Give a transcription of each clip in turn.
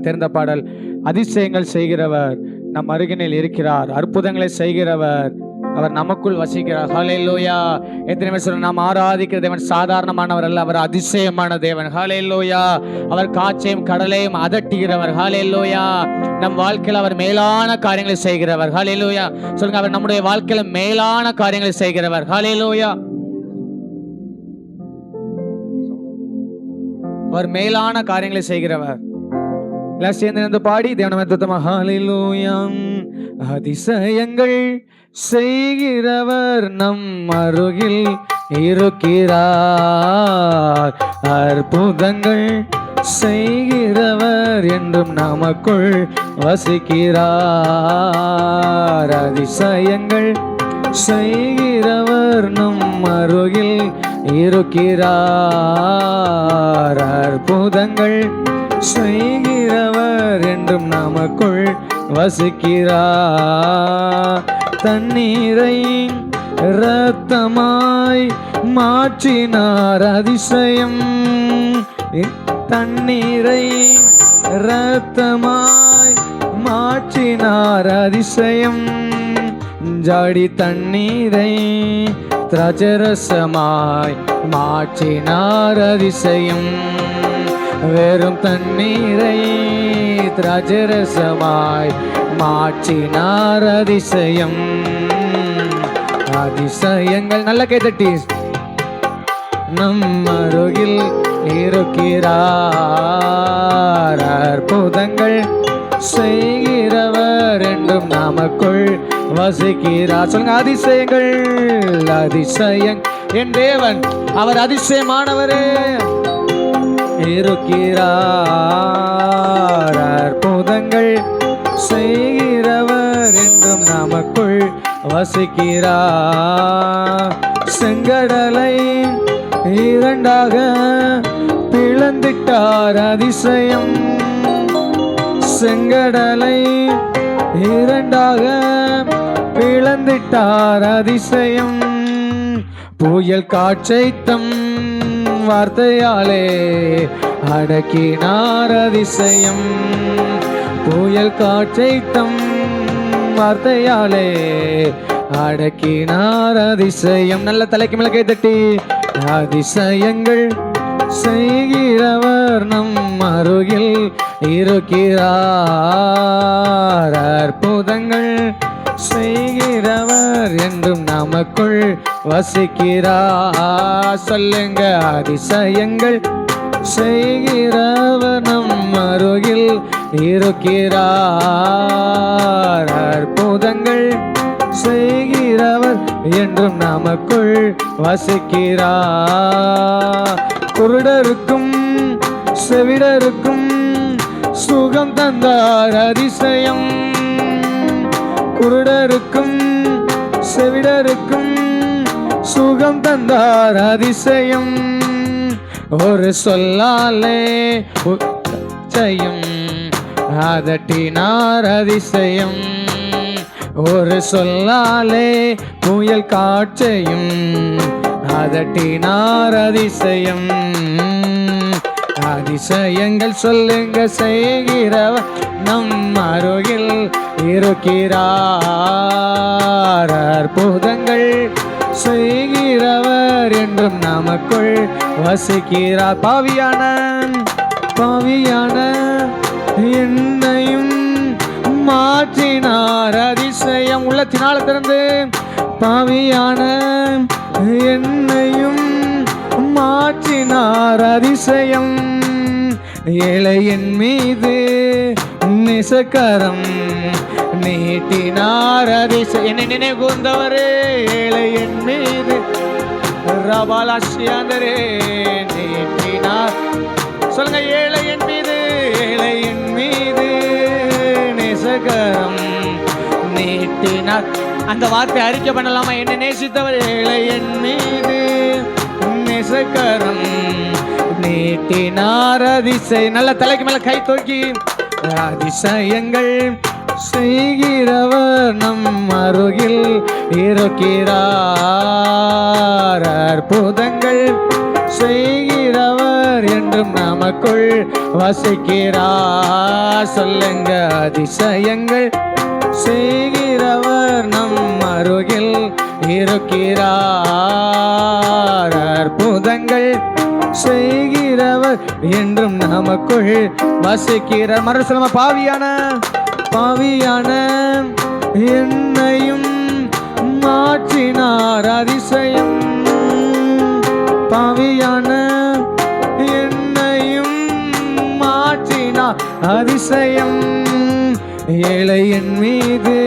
தெரிந்த பாடல். அதிசயங்கள் செய்கிறவர் நம் அருகினில் இருக்கிறார், அற்புதங்களை செய்கிறவர் அவர் நமக்குள் வசிக்கிறார். ஹல்லேலூயா. எத்தனை பேர் சொல்றாங்க, நாம் ஆராதிக்கிற தேவன் சாதாரணமானவர் அல்ல, அவர் அதிசயமான தேவன். ஹல்லேலூயா. அவர் காற்றையும் கடலையும் அதட்டுகிறவர். ஹல்லேலூயா. நம் வாழ்க்கையில் அவர் மேலான காரியங்களை செய்கிறவர். ஹல்லேலூயா. சொல்லுங்க, அவர் நம்முடைய வாழ்க்கையில மேலான காரியங்களை செய்கிறவர். ஹல்லேலூயா. அவர் மேலான காரியங்களை செய்கிறவர். எல்லாம் சேர்ந்து பாடி தேவனை ஹல்லேலூயா. அதிசயங்கள் செய்கிறவர் நம் அருகில் இருக்கிறார், அற்புதங்கள் செய்கிறவர் என்றும் நமக்குள் வசிக்கிறார். அதிசயங்கள் செய்கிறவர் நம் அருகில் இருக்கிறார், அற்புதங்கள் செய்கிறவர் என்றும் நமக்குள் வசிக்கிறார். தண்ணீரை இரத்தமாய் மாற்றினார், அதிசயம். தண்ணீரை இரத்தமாய் மாற்றினார், அதிசயம். ஜாடி தண்ணீரை திராட்சரசமாய் மாற்றினார், அதிசயம். வெறும் தண்ணீரை திராட்சரசமாய் மாற்றினார், அதிசயம். அதிசயங்கள் நல்ல கைதட்டி நம் அருகில் இருக்கிறார், அற்புதங்கள் செய்கிறவர் என்றும் நமக்குள் வசிக்கிறார். சொல்லுங்க, அதிசயங்கள். அதிசயம் என் தேவன், அவர் அதிசயமானவரே. இருக்கிறார், அற்புதங்கள் செய்கிறவர் என்றும் நமக்குள் வசிக்கிறார். செங்கடலை இரண்டாக பிளந்திட்டார், அதிசயம். செங்கடலை இரண்டாக பிளந்திட்டார், அதிசயம். புயல் காற்றை தம் வார்த்தையாலே அடக்கினார், அதிசயம். புயல் காற்றை தம் வார்த்தையாலே அடக்கினார், அதிசயம். நல்ல தலைக்கு மேல கை தட்டி அதிசயங்கள் செய்கிறவர் நம் அருகில் இருக்கிறார், அற்புதங்கள் செய்கிறவர் என்றும் நமக்குள் வசிக்கிறார். சொல்லுங்க, அதிசயங்கள் செய்கிறவர் நம் அருகில் இருக்கிறார், அற்புதங்கள் செய்கிறவர் என்றும் நமக்குள் வசிக்கிறார். குருடருக்கும் செவிடருக்கும் சுகம் தந்தார், அதிசயம். குருடருக்கும் செவிடருக்கும் சுகம் தந்தார், அதிசயம். ஒரு சொல்லாலே செய்யும் அதட்டினார், அதிசயம். ஒரு சொல்லாலே புயல் காற்றையும் அதட்டினார், அதிசயம். அதிசயங்கள் சொல்லுங்க செய்கிறவர் நம் அருகில் இருக்கிறார், அற்புதங்கள் செய்கிறவர் என்றும் நமக்குள் வசிக்கிறார். பாவியான என்னையும் மாற்றினார், அதிசயம். உள்ளத்தினால் திறந்து பாவியான என்னையும் மாற்றினார், அதிசயம். ஏழையின் மீது நிசக்கரம் நீட்டினார், அதிசயம். என்னை நினைவுந்தவரே, ஏழையின் மீது ரபாலாசியாந்தரே நீட்டினார். சொல்லுங்க, ஏழையின் மீது நிசக்கரம் நீட்டினார். அந்த வார்த்தை அறிக்கை பண்ணலாமா? என்னை நேசித்தவர் ஏழையின் மீது நிசக்கரம் நீட்டினார், அதிசயம். நல்ல தலைக்கு மேல கை தூக்கி அதிசயங்கள் செய்கிறவர் நம் அருகில் இருக்கிறார், அற்புதங்கள் செய்கிறவர் என்றும் நமக்குள் வசிக்கிறார். சொல்லுங்க, அதிசயங்கள் செய்கிறவர் நம் அருகில் இருக்கிறார். அற்புதங்கள் செய்கிறவர் என்றும் நமக்குள் வசிக்கிறார். மறுசலமா, பாவியான என்னையும் மாற்றினார். அதிசயம், பாவியான என்னையும் மாற்றினார். அதிசயம், ஏழையின் மீது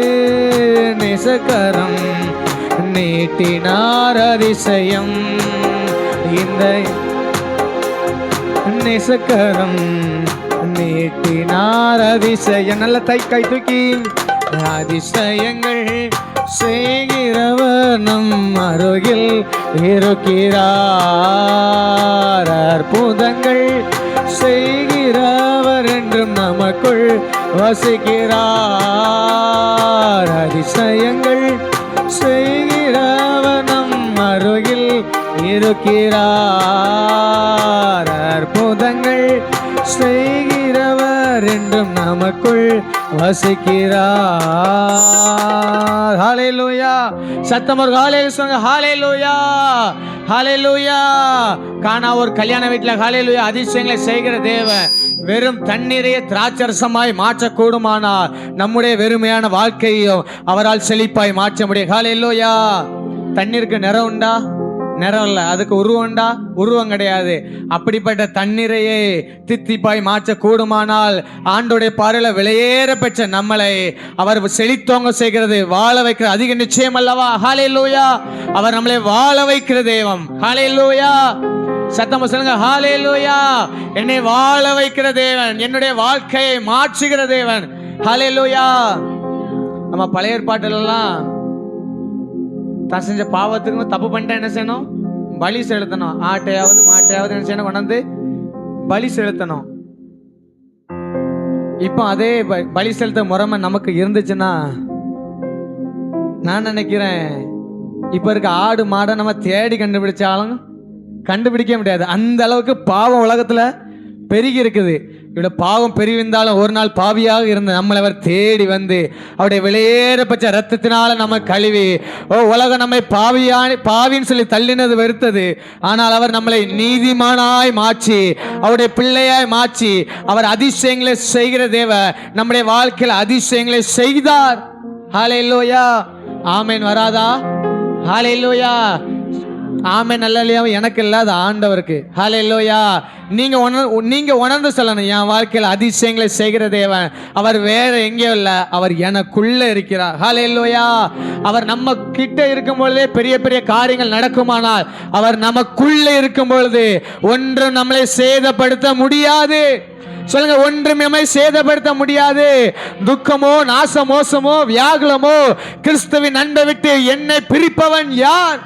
நேசக்கரம் நீட்டினார். அதிசயம், இந்த நேசக்கரம் நீட்டினார். அதிசயம், நல்ல கை தூக்கி. அதிசயங்கள் செய்கிறவர் நம் அருகில் இருக்கிறார். அற்புதங்கள் செய்கிறவர் என்றும் நமக்குள் வசிக்கிறார். அதிசயங்கள் செய்கிறவர் நம் அருகில் இருக்கிறார். அற்புதங்கள் செய்கிறவர் என்றும் நமக்குள் வசிக்கிறார். ஹல்லேலூயா. சத்தம் ஒரு ஹல்லேலூயா சொல்லுங்க. ஹல்லேலூயா, ஹல்லேலூயா. கானா ஒரு கல்யாண வீட்டில் ஹல்லேலூயா அதிசயங்களை செய்கிற தேவன் வெறும் தண்ணீரையே திராட்சரசமாய் மாற்றக்கூடுமானால் நம்முடைய வெறுமையான வாழ்க்கையும் அவரால் செழிப்பாய் மாற்ற முடியும். ஹல்லேலூயா. தண்ணீருக்கு நிறம் உண்டா? நிறம் இல்லை. அதுக்கு உருவம் உண்டா? உருவம் கிடையாது. அப்படிப்பட்ட தண்ணீரையே தித்திப்பாய் மாற்ற கூடுமானால் ஆண்டோடைய பார்வையில் விலையேற பெற்ற நம்மளை அவர் செழித்தோங்க செய்கிறது, வாழ வைக்கிற அதிக நிச்சயம் அல்லவா? ஹல்லேலூயா. அவர் நம்மளை வாழ வைக்கிற தெய்வம். ஹல்லேலூயா. சத்தமா சொல்லுங்க. ஹல்லேலூயா. என்னை வாழ வைக்கிற தேவன், என்னுடைய வாழ்க்கையை மாற்றுகிற தேவன். ஹல்லேலூயா. நம்ம பழைய ஏற்பாட்டிலெல்லாம் தான் செஞ்ச பாவத்துக்கு தப்பு பண்ணிட்டா என்ன செய்யணும்? பலி செலுத்தணும். ஆட்டையாவது மாட்டையாவது என்ன செய்யணும்? கொண்டாந்து பலி செலுத்தணும். இப்போ அதே பலி செலுத்த முறைமை நமக்கு இருந்துச்சுன்னா நான் நினைக்கிறேன் இப்ப இருக்க ஆடு மாடை நம்ம தேடி கண்டுபிடிச்சாலும் கண்டுபிடிக்க முடியாது. அந்த அளவுக்கு பாவம் உலகத்துல பெருகி இருக்குது. இவ்வளோ பாவம் பெருகிருந்தாலும் ஒரு நாள் பாவியாக இருந்த நம்மளை அவர் தேடி வந்து அவருடைய விலையேறப்பட்ட ரத்தத்தினால நம்ம கழுவி, உலகம் நம்மை பாவின்னு சொல்லி தள்ளினது வெறுத்தது. ஆனால் அவர் நம்மளை நீதிமானாய் மாற்றி அவருடைய பிள்ளையாய் மாற்றி அவர் அதிசயங்களை செய்கிற தேவ நம்முடைய வாழ்க்கையில் அதிசயங்களை செய்தார். ஹல்லேலூயா. ஆமென் வராதா? ஹல்லேலூயா. ஆமென். நல்ல எனக்கு இல்லாத ஆண்டவருக்கு. ஹல்லேலூயா. நீங்க உணர்ந்து சொல்லணும், என் வாழ்க்கையில் அதிசயங்களை செய்கிற தேவன் அவர் வேற எங்கேயும் இல்லை, அவர் எனக்குள்ள இருக்கிறார். ஹல்லேலூயா. அவர் நம்ம கிட்ட இருக்கும் பொழுதே பெரிய பெரிய காரியங்கள் நடக்குமானால் அவர் நமக்குள்ள இருக்கும் பொழுது ஒன்றும் நம்மளை சேதப்படுத்த முடியாது. சொல்லுங்க, ஒன்றும் நம்மை சேதப்படுத்த முடியாது. துக்கமோ நாச மோசமோ வியாகுலமோ கிறிஸ்துவின் அன்பை விட்டு என்னை பிரிப்பவன் யார்?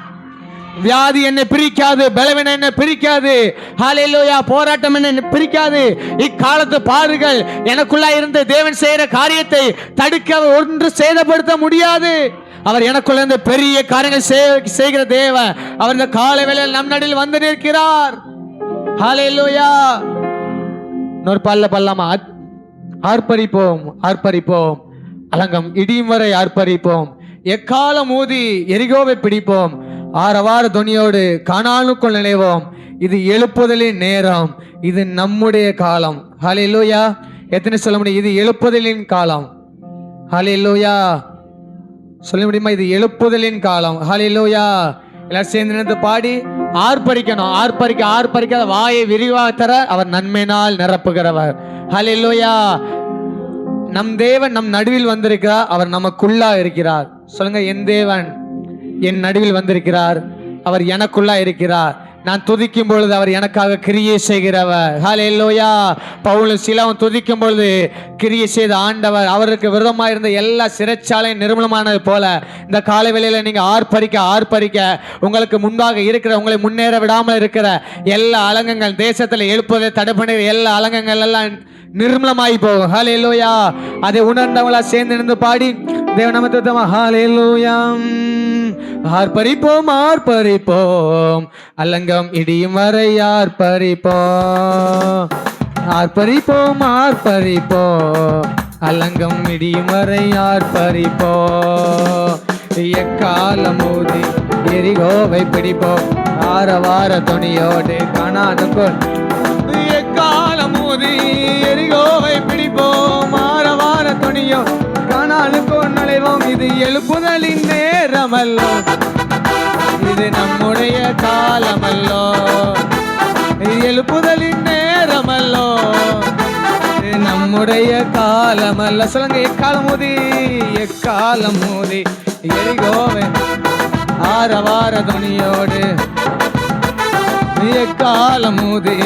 வியாதி என்னை பிரிக்காது, பலவீனம் என்னை பிரிக்காது. ஹல்லேலூயா. போராட்டம் என்னை பிரிக்காது. இக்காலத்து பாடுகள் எனக்குள்ள இருந்து தேவன் செய்கிற காரியத்தை தடுக்க ஒன்று சேதப்படுத்த முடியாது. அவர் எனக்குள்ள இருந்து பெரிய காரியங்கள் செய்கிற தேவன். அவர் இந்த காலை வேளையில் நம் நடுவில் வந்து நிற்கிறார். ஹல்லேலூயா. இன்னொரு பல்லமா ஆர்ப்பரிப்போம், ஆர்ப்பரிப்போம். அலங்கம் இடியும் வரை ஆர்ப்பரிப்போம். எக்காலம் ஊதி எரிகோவை பிடிப்போம். ஆரவார துணியோடு கானானுக்குள் நினைவோம். இது எழுப்புதலின் நேரம், இது நம்முடைய காலம். ஹல்லேலூயா. எத்தனை சொல்ல முடியும்? இது எழுப்புதலின் காலம். ஹல்லேலூயா. சொல்ல முடியுமா? இது எழுப்புதலின் காலம். ஹல்லேலூயா. எல்லாரும் சேர்ந்து நின்று பாடி ஆர்ப்பரிக்கணும். ஆர்ப்பரிக்காத வாயை விரிவாக தர அவர் நன்மையினால் நிரப்புகிறவர். ஹல்லேலூயா. நம் தேவன் நம் நடுவில் வந்திருக்கிறார். அவர் நமக்குள்ளா இருக்கிறார். சொல்லுங்க, என் தேவன் என் நடுவில் வந்திருக்கிறார். அவர் எனக்குள்ளா இருக்கிறார். நான் துதிக்கும் பொழுது அவர் எனக்காக கிரியை செய்கிறவர். ஹல்லேலூயா. பவுலும் சீலாவும் துதிக்கும் பொழுது கிரியை செய்த ஆண்டவர் அவருக்கு விரோதமாக இருந்த எல்லா சிறைச்சாலையும் நிர்மூலமானது போல இந்த காலை வேளையில நீங்க ஆர்ப்பரிக்க உங்களுக்கு முன்பாக இருக்கிற, உங்களை முன்னேற விடாமல் இருக்கிற எல்லா அலங்கங்கள், தேசத்தில் எழுப்புவதை தடை பண்ணுகிற எல்லா அலங்கங்கள் எல்லாம் நிர்மலமாய் போகும். ஹல்லேலூயா. அதை உணர்ந்தவங்களா சேர்ந்து நின்று பாடி தேவ நாமத்தை ஹல்லேலூயா. ஆர்ப்பரிப்போம் ஆர்ப்பரிப்போம், அலங்கம் இடியும் வரை ஆர்ப்பரிப்போம். ஆர்ப்பரிப்போம் ஆர்ப்பரிப்போம், அலங்கம் இடியும் வரை ஆர்ப்பரிப்போம். எக்காலம் ஊதி எரிகோவை பிடிப்போம், ஆரவார துணியோடு காணானுக்குள். எக்காலம் ஊதி எரிகோவை பிடிப்போம், ஆரவார துணியோ காணானுக்குள் நுழைவோம். இது எழுப்புதலின் நேரமல்லோ, இது நம்முடைய காலமல்லோ. இது எழுப்புதலின் நேரமல்லோ, இது நம்முடைய காலமல்ல. சொல்லுங்க, எக்காலம் ஊதி எக்காலம் ஊதி எரிகோவை ஆரவார துணியோடு, எக்காலம் ஊதி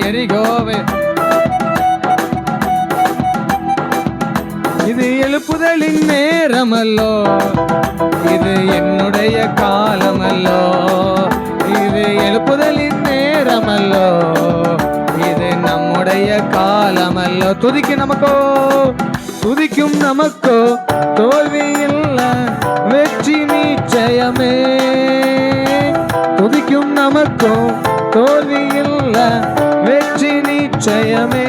எரிகோவை. இது எழுப்புதலின் நேரமல்லோ, இது என்னுடைய காலமல்லோ. இது எழுப்புதலின் நேரமல்லோ, இது நம்முடைய காலமல்லோ. துதிக்கும் நமக்கோ, துதிக்கும் நமக்கோ தோல்வி இல்ல, வெற்றி நிச்சயமே. துதிக்கும் நமக்கோ தோல்வி இல்ல, வெற்றி நிச்சயமே.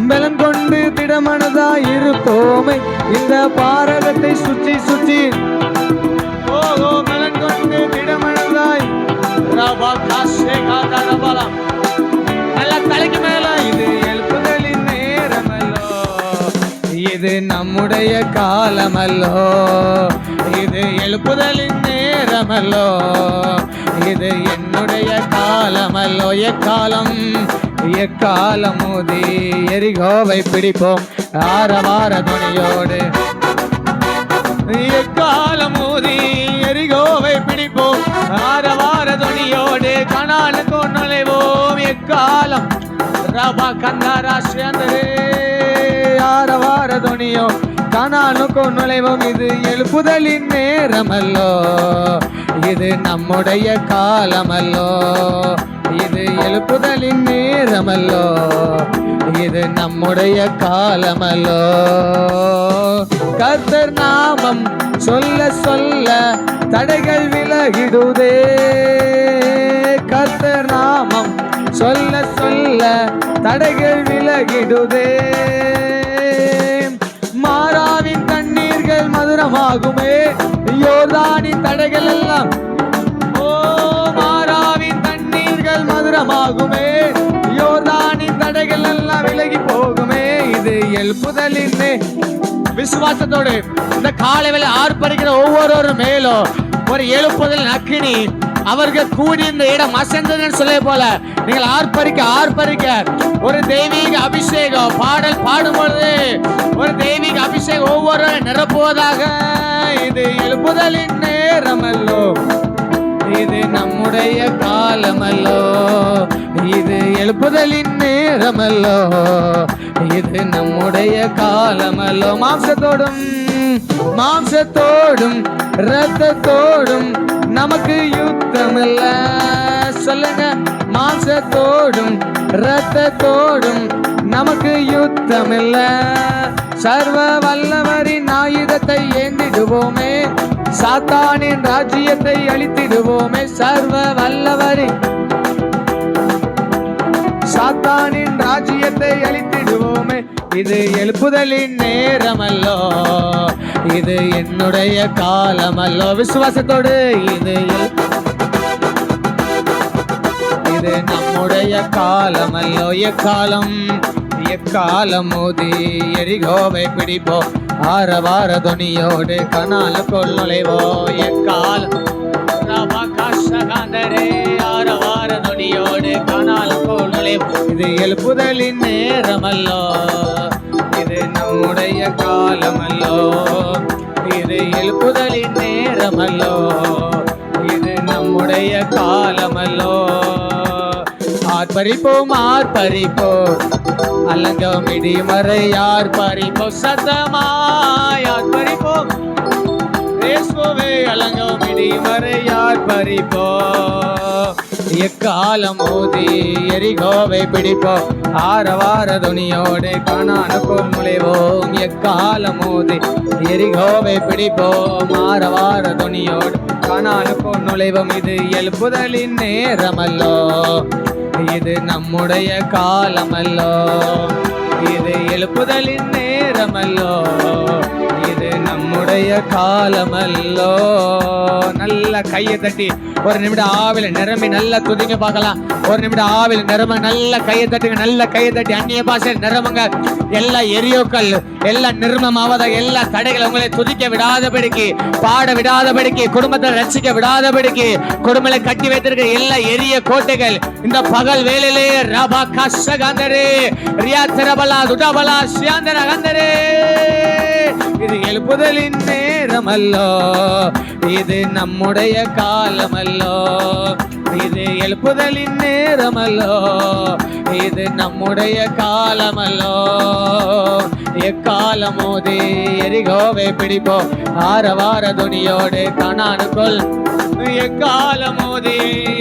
பலன் கொண்டு திடமனதாய் இருப்போமே, இந்த பாரதத்தை சுற்றி சுற்றி. ஓ பலன் கொண்டு திடமனதாய் நல்ல தலைக்கு மேல. இது எழுப்புதலின் நேரமல்லோ, இது நம்முடைய காலமல்லோ. இது எழுப்புதலின் நேரமல்லோ, இது என்னுடைய காலமல்லோ. எக்காலம் எக்காலம் ஊதி எரிகோவை பிடிப்போம், ஆரவார துணியோடு. எக்காலம் ஊதி எரிகோவை பிடிப்போம், ஆரவார துணியோடு கானானுக்கு நுழைவோம். எக்காலம் ரபா கந்தாராஷ்டிரே ஆரவார துணியோ கானானுக்கு நுழைவோம். இது எழுப்புதலின் நேரமல்லோ, இது நம்முடைய காலமல்லோ. இது எழுப்புதலின் நேரமல்லோ, இது நம்முடைய காலமல்லோ. கர்த்தர் நாமம் சொல்ல சொல்ல தடைகள் விலகிடுதே. கர்த்தர் நாமம் சொல்ல சொல்ல தடைகள் விலகிடுதே. மாறாவின் தண்ணீர்கள் மதுரமாகுமே, யோர்தானின் தடைகள் எல்லாம். ஓ மாறாவின் தண்ணீர்கள் மதுரமாகுமே, யோர்தானின் தடைகள் எல்லாம் விலகி போகுமே. இது எழுப்புதலின் விசுவாசத்தோடு இந்த காலையில ஆர்ப்பரிக்கிற ஒவ்வொரு மேலும் ஒரு எழுப்புதலின் அக்கினி அவர்கள் கூடி இந்த இடம் அசைந்ததுன்னு சொல்ல போல நீங்கள் ஆர்ப்பரிக்க ஆர்ப்பரிக்க ஒரு தெய்வீக அபிஷேகம் பாடல் பாடும்பொழுது ஒரு தெய்வீக அபிஷேகம் ஒவ்வொரு நிரப்புவதாக. இது எழுப்புதலின் நேரமல்லோ, இது நம்முடைய காலமல்லோ. இது எழுப்புதலின் நேரமல்லோ, இது நம்முடைய காலமல்லோ. மாம்சத்தோடும் மாம்சத்தோடும் இரத்தத்தோடும் நமக்கு யுத்தம் இல்ல. சொல்லுங்க, மாம்சத்தோடும் இரத்தத்தோடும் நமக்கு யுத்தம் இல்ல. சர்வ வல்லவரின் ஆயுதத்தை ஏந்திடுவோமே, சாத்தானின் ராஜ்யத்தை அழித்திடுவோமே. சர்வ வல்லவரின் சாத்தானின் ராஜ்யத்தை அழித்திடுவோமே. இது எழுப்புதலின் நேரமல்லோ, இது என்னுடைய காலமல்லோ. விசுவாசத்தோடு இது நம்முடைய காலமல்லோ. எக்காலம் எக்காலம் மோதி எரிகோவை பிடிப்போம், ஆரவார துணியோடு கனாலுக்குள் நுழைவோ. எக்காலம் ஆரவார துணியோடு கனாலுக்குள் நுழைவோ. இது எழுப்புதலின் நேரமல்லோ, இது நம்முடைய காலமல்லோ. இது எழுப்புதலின் நேரமல்லோ, இது நம்முடைய காலமல்லோ. ஆர்ப்பரிப்போம் ஆர்ப்பரிப்போம், அலங்கம் இடிமறை ஆர்ப்பரிப்போம். சத்தமாய் ஆர்ப்பரிப்போம் இயேசுவே, அலங்கம் இடிமறை ஆர்ப்பரிப்போம். எக்காலம் மோதி எரிகோவை பிடிப்போம், ஆரவார துணியோடு கானானுக்குள் நுழைவோம். எக்காலமோது எரிகோவை பிடிப்போம். ஆரவார துணியோடு கானானுக்குள் நுழைவோம். இது எழுப்புதலின் நேரமல்லோ, இது நம்முடைய காலமல்லோ. இது எழுப்புதலின் நேரமல்லோ, இது நம்முடைய காலமல்லோ. நல்ல கையை தட்டி ஒரு நிமிடம் ஆவில நிரம்பி நல்லா துதிங்க பார்க்கலாம். ஒரு நிமிடம் ஆவில நிரம்ப நல்ல கையை தட்டுங்க. நல்ல கையை தட்டி அந்நிய பாஷை நிரம்புங்க. எல்லா எரியோக்கள் எல்லா நிர்மமாவதாக எல்லா தடைகளை உங்களை துதிக்க விடாதபடிக்கு, பாட விடாதபடிக்கு, குடும்பத்தை ரட்சிக்க விடாதபடிக்கு, குடும்பங்களை கட்டி வைத்திருக்கிற எல்லா எரிய கோட்டைகள் இந்த பகல் வேலையிலே ரபா கஷகந்தரே ரியாத்தரபலா துடபலா சியாந்தர கந்தரே. இது எழுப்புதலின் நேரமல்லோ, இது நம்முடைய காலமல்லோ. இது எழுப்புதலின் நேரமல்லோ, இது நம்முடைய காலமல்லோ. எக்காலமோது எரிகோவை பிடிப்போம். ஆரவார துணியோடு கானானுக்குள். எக்காலமோது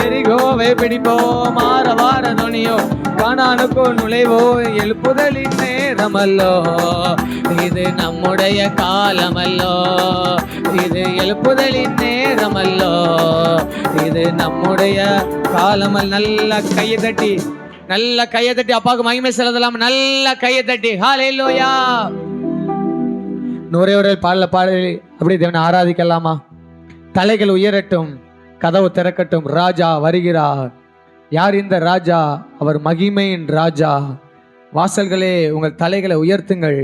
எரிகோவை பிடிப்போம். ஆரவார துணியோ கானானுக்குள் நுழைவோ. எழுப்புதலின் நேரமல்லோ, இது நம்முடைய காலமல்லோ. இது எழுப்புதலின் நேரமல்லோ, இது நம்முடைய காலமல். நல்ல கையை தட்டி, நல்ல கையை தட்டி அப்பாவுக்கு மகிமை செலுத்தலாம். நல்ல கையை தட்டி ஹல்லேலூயா. நூறே பாடல் அப்படி தேவனை ஆராதிக்கலாமா? தலைகள் உயரட்டும், கதவு திறக்கட்டும், ராஜா வருகிறார். யார் இந்த ராஜா? அவர் மகிமையின் ராஜா. வாசல்களே உங்கள் தலைகளை உயர்த்துங்கள்,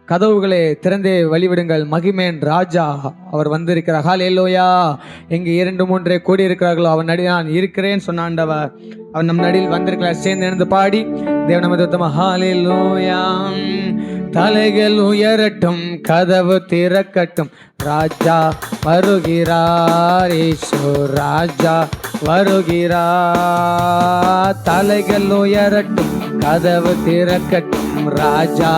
கதவுகளே திறந்தே வழிவிடுங்கள். மகிமேன் ராஜா அவர் வந்திருக்கிறார். ஹல்லேலூயா. எங்கே 2-3 கூடி இருக்கிறார்களோ அவன் நடி நான் இருக்கிறேன் சொன்னாண்டவர். அவன் நம் நடியில் வந்திருக்கிறார். சேர்ந்து எழுந்து பாடி தேவனமதுத்தமா ஹல்லேலூயா. தலைகள் உயரட்டும், கதவு திறக்கட்டும், ராஜா வருகிறார். இயேசு ராஜா வருகிறார். தலைகள் உயரட்டும், கதவு திறக்கட்டும், ராஜா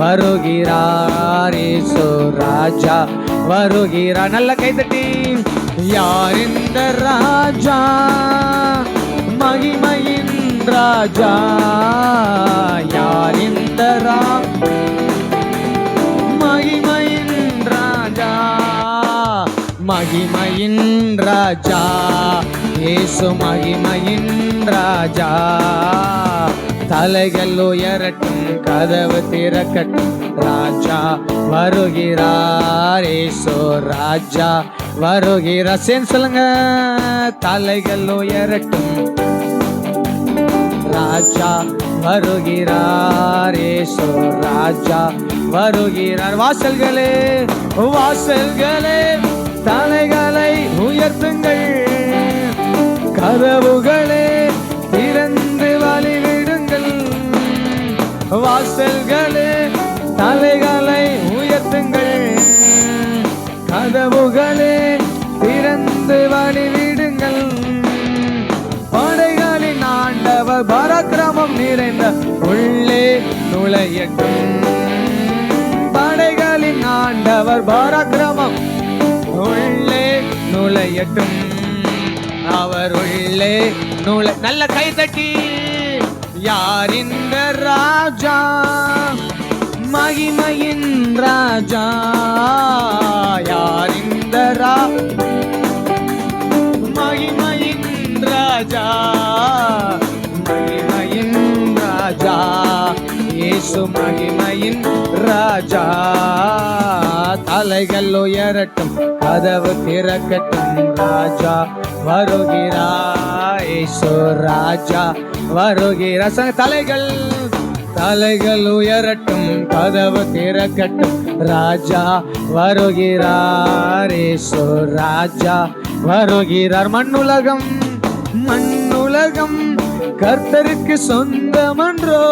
வருகிறார். இயேசு ராஜா வருகிறார். நல்ல கைதட்டி. யார் இந்த ராஜா? மகிமையின் ராஜா. யார் இந்த மகிமையின் ராஜா? மகிமையின் ராஜா இயேசு மகிமையின் ராஜா. தலைகள் உயரட்டும், கதவு திறக்கட்டும், ராஜா வருகிறார். இயேசு ராஜா வருகிறார். சேர்ந்து சொல்லுங்க. தலைகள் உயரட்டும், ராஜா வருகிறார். இயேசு ராஜா வருகிறார். வாசல்களே வாசல்களே தலைகளை உயர்த்துங்கள், கதவுகளே திறந்து வழிவிடுங்கள். வாசல்களே தலைகளை உயர்த்துங்கள், கதவுகளே திறந்து வழிவிடுங்கள். படைகளின் ஆண்டவர் பராக்கிரமம் நிறைந்த உள்ளே நுழையட்டும். படைகளின் ஆண்டவர் பராக்கிரமம் உள்ளே நுழையட்டும். அவர் உள்ளே நல்ல கை தட்டி. யார் இந்த ராஜா? மகிமையின் ராஜா. யார் இந்த மகிமையின் ராஜா? மகிமையின் ராஜா இயேசு மகிமையின் ராஜா. தலைகள் உயரட்டும், கதவு திறக்கட்டும், ராஜா வருகிறார். இயேசு ராஜா வருகிறார். தலைகள் தலைகள் உயரட்டும், கதவு திறக்கட்டும், ராஜா வருகிறார். இயேசு ராஜா வருகிறார். மண்ணுலகம் மண்ணுலகம் கர்த்தருக்கு சொந்தமன்றோ,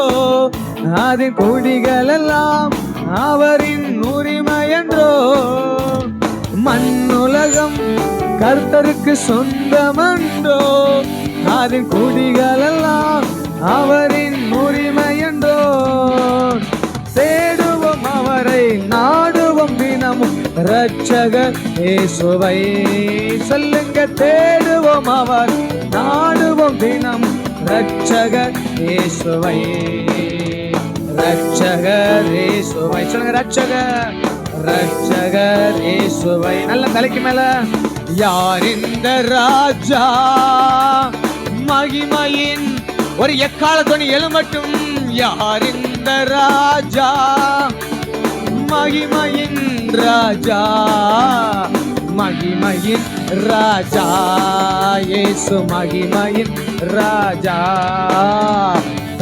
அதன் குடிகள் எல்லாம் அவரின் உரிமை என்றோ. மண்ணுலகம் கர்த்தருக்கு சொந்தமன்றோ, அதன் குடிகள் எல்லாம் அவரின் உரிமை என்றோ. தேடுவோம் அவரை, நாடுவோம் தினமும் இரட்சகர் இயேசுவை. சொல்லுங்க. தேடுவோம் அவர், நாடுவோம் தினம் ரட்சகர் இயேசுவை, ரட்சகர் இயேசுவை. சொல்லுங்க, ரட்சகர், ரட்சகர் இயேசுவை. நல்ல தலைக்கு மேல. யார் இந்த ராஜா மகிமையின் ஒரு எக்கால துணி எழுமட்டும். யார் இந்த ராஜா மகிமையின் ராஜா, மகிமையின் ராஜா இயேசு, மகிமையின் ராஜா.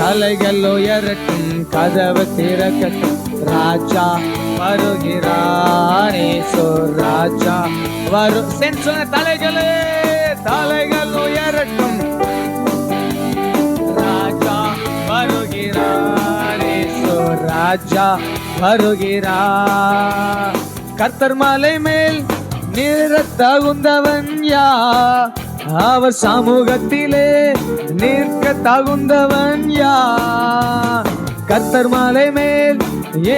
தலைகள் உயரட்டும், கதவு திறக்கட்டும், ராஜா வருகிறார் இயேசு, ராஜா வரு. சொன்ன தலைகளே, தலைகள் உயரட்டும், ராஜா வருகிறார் இயேசு, ராஜா வருகிறார். கர்த்தர் மலை மேல் நிற்க தகுந்தவன் யார்? அவர் சமூகத்திலே நிற்க தகுந்தவன் யார்? கர்த்தர் மலை மேல்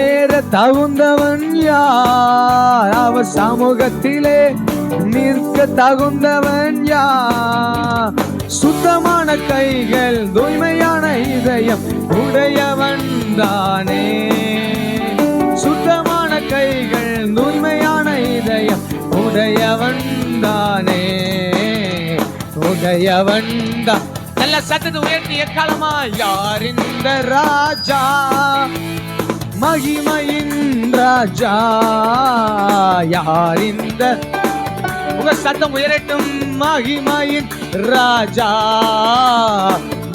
ஏற தகுந்தவன் யார்? அவர் சமூகத்திலே நிற்க தகுந்தவன் யார்? சுத்தமான கைகள், தூய்மையான இதயம் உடையவன் தானே. சுத்தமான கைகள், தூய்மையான இதயம் உடையவன் தானே, உடையவன் தான். நல்ல சத்தத்தை உயர்த்தி எக்காலமா. யார் இந்த ராஜா மகிமையின் ராஜா? யார் இந்த, உங்க சத்தம் உயரட்டும். மகிமையின் ராஜா,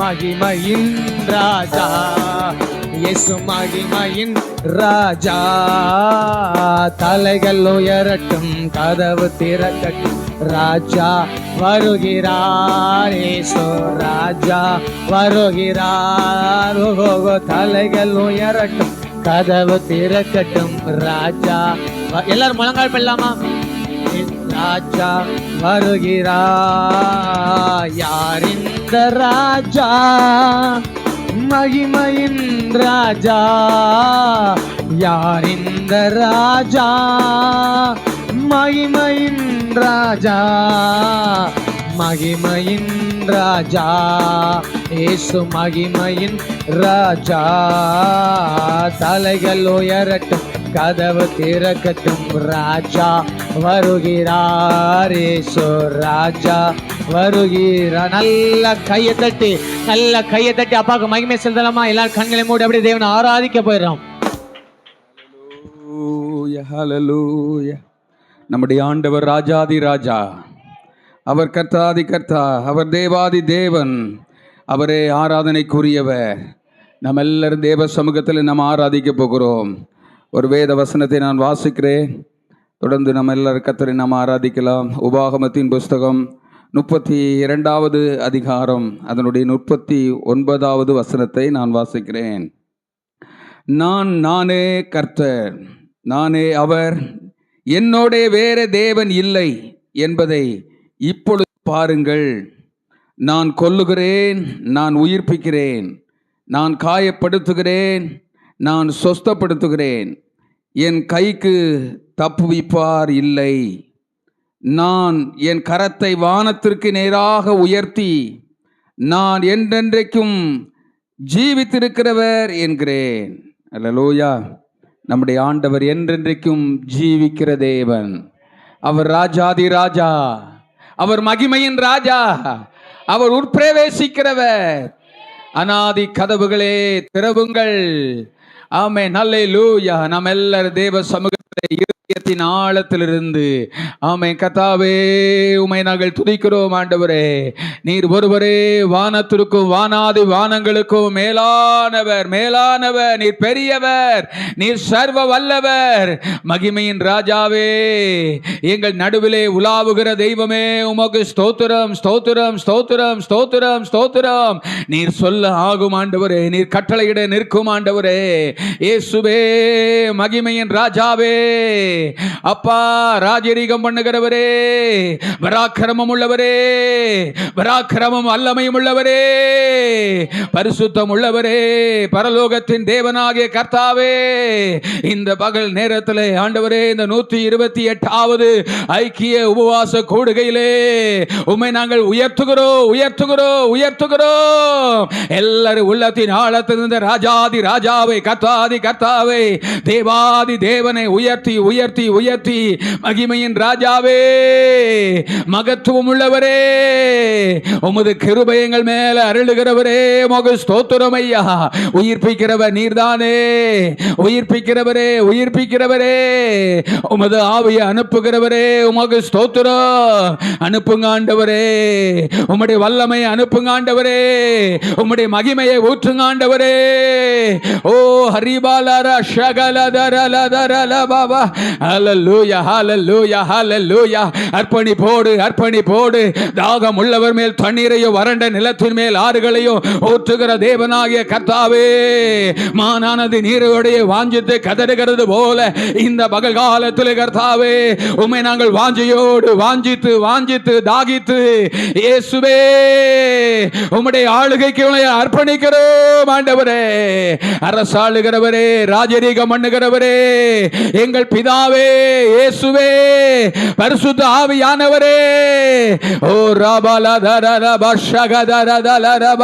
மகிமையின் ராஜா இயேசு, மகிமையின் ராஜா. தலைகள் உயரட்டும், கதவு திறக்கட்டும், ராஜா வருகிறார் இயேசு, ராஜா வருகிறார். தலைகள் உயரட்டும், கதவு திறக்கட்டும், ராஜா. எல்லாரும் முழங்கால் பண்ணலாமா? ராஜா வருகிறார். யார் இந்த ராஜா மகிமையின் ராஜா? யார் இந்த ராஜா மகிமையின் ராஜா? மகிமையின் ராஜா இயேசு, மகிமையின் ராஜா. தலைகள் உயரட்டும், கதவு திறக்கட்டும், ராஜா வருகிறார் இயேசு, ராஜா வருகிறார். நல்ல கையை தட்டி, நல்ல கையை தட்டி அப்பாவுக்கு மகிமை செலுத்தலாமா? எல்லாரும் கண்களை மூடி அப்படியே தேவனை ஆராதிக்க போயிடுறோம். ஹல்லேலூயா. நம்முடைய ஆண்டவர் ராஜாதி ராஜா, அவர் கர்த்தாதி கர்த்தா, அவர் தேவாதி தேவன், அவரே ஆராதனைக்குரியவர். நம்ம எல்லாரும் தேவ சமூகத்தில் நம்ம ஆராதிக்க போகிறோம். ஒரு வேத வசனத்தை நான் வாசிக்கிறேன். தொடர்ந்து நம்ம எல்லாரும் கர்த்தரை நாம் ஆராதிக்கலாம். உபாகமத்தின் புஸ்தகம் 32வது அதிகாரம், அதனுடைய 39வது வசனத்தை நான் வாசிக்கிறேன். நானே கர்த்தர், நானே அவர், என்னோடே வேற தேவன் இல்லை என்பதை இப்பொழுது பாருங்கள். நான் கொல்லுகிறேன், நான் உயிர்ப்பிக்கிறேன், நான் காயப்படுத்துகிறேன், நான் சொஸ்தப்படுத்துகிறேன். என் கைக்கு தப்புவிப்பார் இல்லை. நான் என் கரத்தை வானத்திற்கு நேராக உயர்த்தி நான் என்றென்றைக்கும் ஜீவித்திருக்கிறவர் என்கிறேன். அல்லேலூயா. நம்முடைய ஆண்டவர் என்றென்றைக்கும் ஜீவிக்கிற தேவன். அவர் ராஜாதி ராஜா, அவர் மகிமையின் ராஜா, அவர் உட்பிரவேசிக்கிறவர். அநாதி கதவுகளே திறவுங்கள். ஆமென், அல்லேலூயா. நாம் எல்லாரும் தேவ சமூகத்தில் இதயத்தின் ஆழத்திலிருந்து ஆமென் கர்த்தாவே உம்மை நாங்கள் துதிக்கிறோம். ஆண்டவரே, நீர் ஒருவரே வானத்திற்கும் வானாதி வானங்களுக்கும் மேலானவர், மேலானவர். நீர் பெரியவர், நீர் சர்வ வல்லவர். மகிமையின் ராஜாவே, எங்கள் நடுவிலே உலாவுகிற தெய்வமே, உமக்கு ஸ்தோத்திரம், ஸ்தோத்திரம், ஸ்தோத்திரம், ஸ்தோத்திரம், ஸ்தோத்திரம். நீர் சொல்ல ஆகும் ஆண்டவரே, நீர் கட்டளையிட நிற்கும் ஆண்டவரே. இயேசுவே, மகிமையின் ராஜாவே, அப்பா, ராஜரீகம் பண்ணுகிறவரே, பராக்கிரமம் உள்ளவரே, பராக்கிரமம் வல்லமையும் உள்ளவரே, பரிசுத்தம் உள்ளவரே, பரலோகத்தின் தேவனாகிய கர்த்தாவே, இந்த பகல் நேரத்தில் ஆண்டவரே, இந்த 128வது ஐக்கிய உபவாச கூடுகையிலே உம்மை நாங்கள் உயர்த்துகிறோம், உயர்த்துகிறோம், உயர்த்துகிறோம். எல்லாரும் உள்ளத்தின் ஆழத்திலிருந்து ராஜாதி ராஜாவை, கர்த்தாதி கர்த்தாவை, தேவாதி தேவனை உயர்த்தி உயர்த்தி உயர்த்தி, மகிமையின் ராஜாவே, மகத்துவம் உள்ளவரே, உமது கிருபை எங்கள் மேல அருளுகிறவரே, உமக்கு ஸ்தோத்திரம் ஐயா. உயிர்ப்பிக்கிறவர் நீர்தானே, உயிர்ப்பிக்கிறவரே, உயிர்ப்பிக்கிறவரே, உமது ஆவியை அனுப்புகிறவரே, உமக்கு ஸ்தோத்திரம். அனுப்புங்க ஆண்டவரே, உம்முடைய வல்லமை அனுப்புங்க ஆண்டவரே, உம்முடைய மகிமையை ஊற்றுங்க ஆண்டவரே. ஓ ஹரிபாலர ஷகலதரலதரல பாபா, ஹல்லேலூயா, ஹல்லேலூயா, ஹல்லேலூயா. அர்ப்பணிப்போடு, அர்ப்பணிப்போடு, தாகம் உள்ளவர் மேல் தண்ணீரையும் வறண்ட நிலத்தின் மேல் ஆறுகளையும் ஊற்றுகிற தேவனாகிய கர்த்தாவே, மானானது நீரோடைய வாஞ்சித்து கதறுகிறது போல இந்த பகல் காலத்தில் கர்த்தாவே, உம்மை நாங்கள் வாஞ்சையோடு வாஞ்சித்து வாஞ்சித்து தாகித்து, இயேசுவே, உம்முடைய ஆளுகைக்கு அர்ப்பணிக்கிறோம் ஆண்டவரே. அரசாளுகிறவரே, ராஜரீகம் பண்ணுகிறவரே, எங்கள் பிதாவே, இயேசுவே, பரிசுத்த ஆவியானவரே, ஓ ரபலதரப ஷகதரதலரப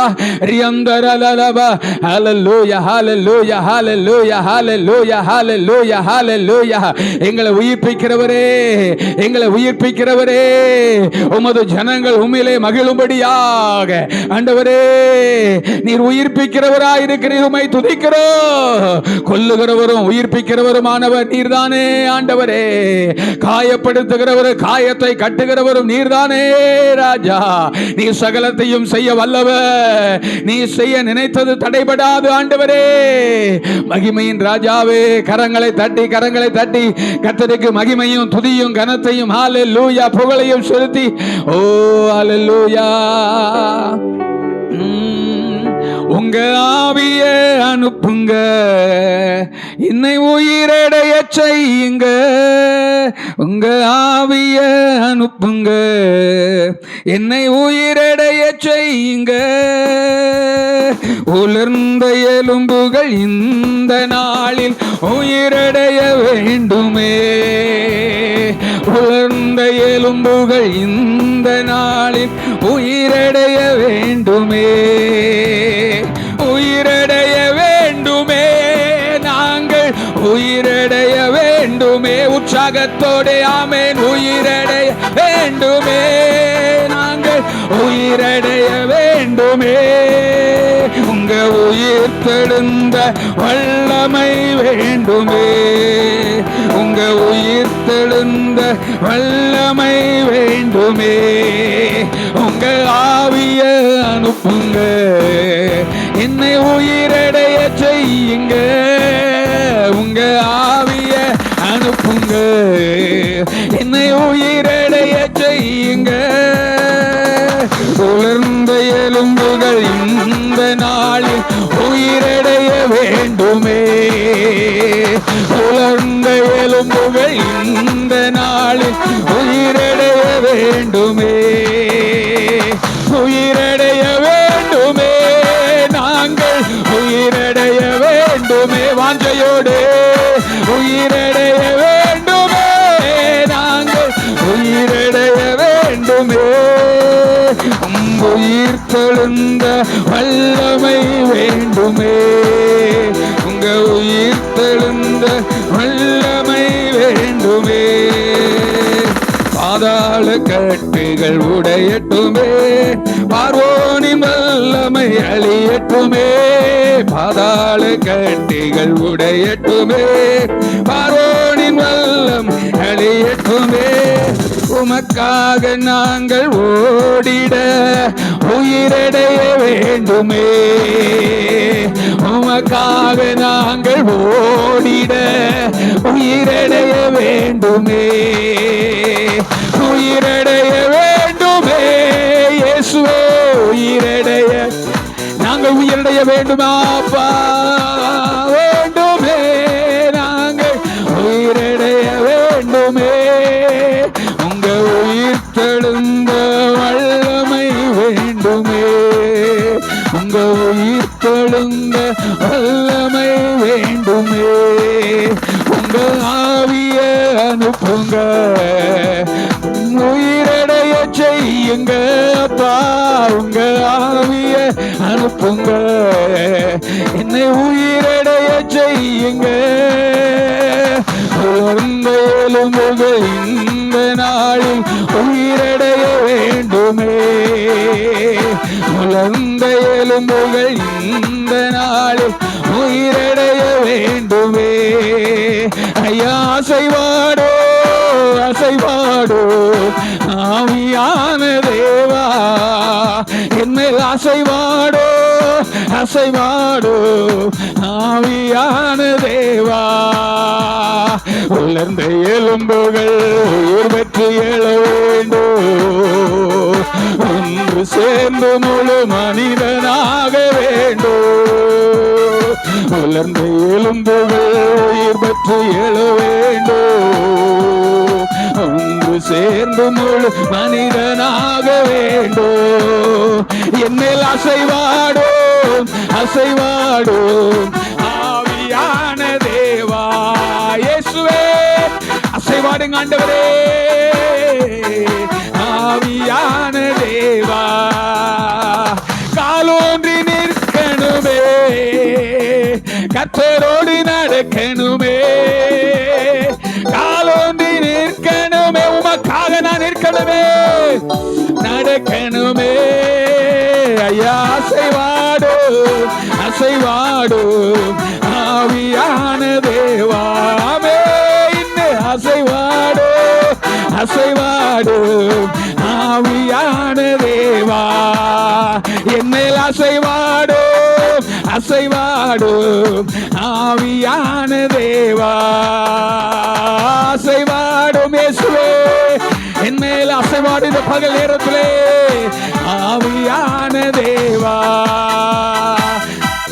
ரியந்தரலரப, ஹல்லேலூயா, ஹல்லேலூயா, ஹல்லேலூயா, ஹல்லேலூயா, ஹல்லேலூயா, ஹல்லேலூயா. எங்களை உயிர்ப்பிக்கிறவரே, எங்களை உயிர்ப்பிக்கிறவரே, உமது ஜனங்கள் உம்மிலே மகிழும்படியாக ஆண்டவரே, நீர் உயிர்ப்பிக்கிறவராயிருக்கிறீர், உம்மை துதிக்கிறோம். கொல்லுகிறவரும் உயிர்ப்பிக்கிறவருமானவர் நீர்தானே ஆண்டவரே. காயப்படுத்துகிறவர், காயத்தை கட்டுகிறவரும் நீர்தானே ராஜா. நீ சகலத்தையும் செய்ய வல்லவர், நீ செய்ய நினைத்தது தடைபடாது ஆண்டவரே. மகிமையின் ராஜாவே, கரங்களை தட்டி, கரங்களை தட்டி கர்த்தருக்கு மகிமையும் துதியும் கனத்தையும் ஹல்லேலூயா புகழையும் செலுத்தி, ஓ ஹல்லேலூயா. உங்க ஆவிய அனுப்புங்க, என்னை உயிரடைய செய்யுங்க. உங்க ஆவிய அனுப்புங்க, என்னை உயிரடைய செய்யுங்க. உலர்ந்த எலும்புகள் இந்த நாளில் உயிரடைய வேண்டுமே. உலர்ந்த எலும்புகள் இந்த நாளில் உயிரடைய வேண்டுமே. உயிரடைய வேண்டுமே, நாங்கள் உயிரடைய வேண்டுமே. உற்சாகத்தோடு ஆமென். உயிரடைய வேண்டுமே, நாங்கள் உயிரடைய வேண்டுமே. உங்க உயிர் தெழுந்த வல்லமை வேண்டுமே. உங்க உயிர் தெழுந்த வல்லமை வேண்டுமே. உங்க ஆவிய அனுப்புங்க, என்னை உயிரடைய செய்யுங்க. உங்க ஆவிய அனுப்புங்க, என்னை உயிரடைய செய்யுங்க. உலர்ந்த எலும்புகள் இந்த நாளில் உயிரடைய வேண்டுமே. உலர்ந்த எலும்புகள் இந்த நாளில் உயிரடைய வேண்டுமே. உயிரடைய வேண்டுமே, நாங்கள் உயிரடைய வேண்டுமே. வாஞ்சையோடு உயிரடைய வேண்டுமே, நாங்கள் உயிரடைய வேண்டுமே. உயிர் தெழுந்த வல்லமை வேண்டுமே. உங்க உயிர் தெழுந்த வல்லமை வேண்டுமே. பாதாள கட்டுகள் உடையட்டுமே, பார்வோனின் வல்லமை அழியட்டுமே. பாதாள கட்டுகள் உடையட்டுமே, பார்வோனின் வல்லம் அழியட்டுமே. உமக்காக நாங்கள் ஓடிட உயிரடைய வேண்டுமே. உமக்காக நாங்கள் ஓடிட உயிரடைய வேண்டுமே. உயிரடைய வேண்டுமே இயேசுவே. உயிரடைய நாங்கள் உயிரடைய வேண்டுமாப்பா, வேண்டுமே. நாங்கள் உயிரடைய வேண்டும். உங்க ஆவிய அனுப்புங்க, உயிரடைய செய்யுங்க அப்பா. உங்க ஆவிய அனுப்புங்க, என்னை உயிரடைய செய்யுங்க. உலர்ந்த எலும்புகள் இந்த நாளில் உயிரடைய வேண்டுமே. உலர்ந்த எலும்புகள் இந்த நாளில் உயிரடைய வேண்டுமே. ஐயா அசைவாடோ அசைவாடோ ஆவியான தேவா, என்னில் அசைவாடோ அசைவாடோ ஆவியான தேவா. உலர்ந்த எலும்புகள் உயிர் பெற்று எழ வேண்டும், ஒன்று சேர்ந்து முழு மனிதனாக வேண்டும். உலர்ந்த எலும்புகள் உயிர் பெற்று எழ வேண்டும், ஒன்று சேர்ந்து முழு மனிதனாக வேண்டும். என்னில் அசைவாடும் அசைவாடும் ஆவியான தேவா. இயேசுவே அசைவாடுங்க ஆண்டவரே, ஆவியான தேவா. காலோன்றி நிற்கணுமே, கர்த்தரோடு நடக்கணுமே. காலோன்றி நிற்கணுமே, உமக்காக நான் நிற்கணுமே, நடக்கணுமே. ஐயா அசைவாடோ அசைவாடோ ஆவியான தேவாமே. இன்னும் அசைவாடோ அசைவாடோ ஆவியான தேவா. என்னில் அசைவாடோ அசைவாடோ ஆவியான தேவா. அசைவாடும் இயேசுவே, என் மேல் அசைவாடு இந்த பகல் நேரத்திலே ஆவியான தேவா.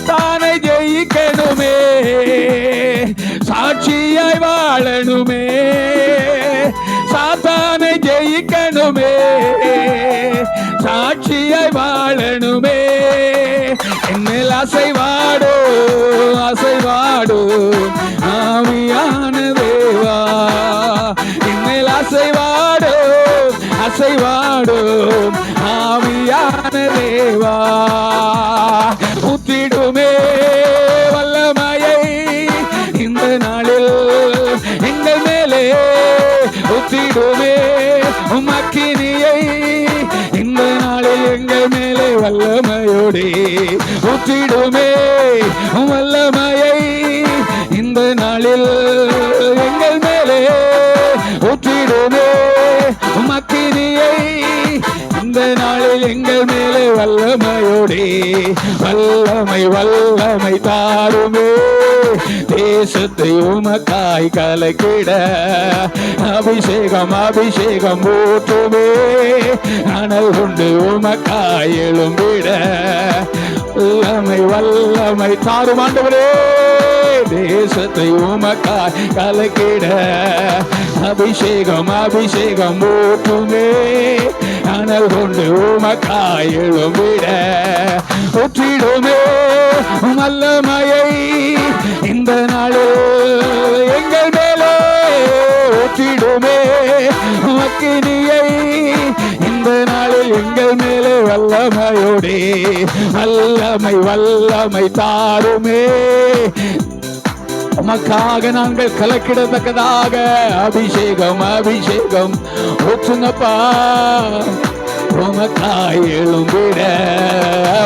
தானே ஜெயிக்கணுமே, சாட்சியாய் வாழணுமே. சாத்தானை ஜெயிக்கணுமே, சாட்சியாய் வாழணுமே. என் மேல் அசைவாடோ அசைவாடோ ஆவியான தேவா. என் மேல் அசைவாடோ அசைவாடோ ஆவியான தேவா. ஊற்றிடுமே வல்லமையை இந்த நாளில் எங்கள் மேலே, ஊற்றிடுமே உமக்கினியை இந்த நாளில் எங்கள் மேலே வல்லமையோடே. ஊற்றிடுமே வல்லமையை இந்த நாளில் எங்கள் மேலே, ஊற்றிடுமே உமக்கினியை இந்த நாளில் எங்கள் மேலே வல்லமையோடே. வல்லமை வல்லமை தாருமே, தேசத்தை உமக்காய் கலக்கிட. அபிஷேகம் அபிஷேகம் ஊற்றுமே, அனல் கொண்டு உமக்காய் எழும்பிட. வல்லமை வல்லமை தாரும் ஆண்டவரே, தேசத்தை உமக்காய் கலக்கிட. அபிஷேகம் அபிஷேகம் ஊற்றுமே, அனல் கொண்டு உமக்காய் எழும்பிட. ஊற்றிடுமே வல்லமையை இந்த நாளில் எங்கள் மேலே, ஊற்றிடுமே அக்கினியை இந்த நாளில் எங்கள் மேலே வல்லமையோடே. வல்லமை வல்லமை தாருமே, உமக்காக நாங்கள் கலக்கிடத்தக்கதாக அபிஷேகம் அபிஷேகம் ஊற்றுங்கப்பா. உமக்காய் எழும்பிட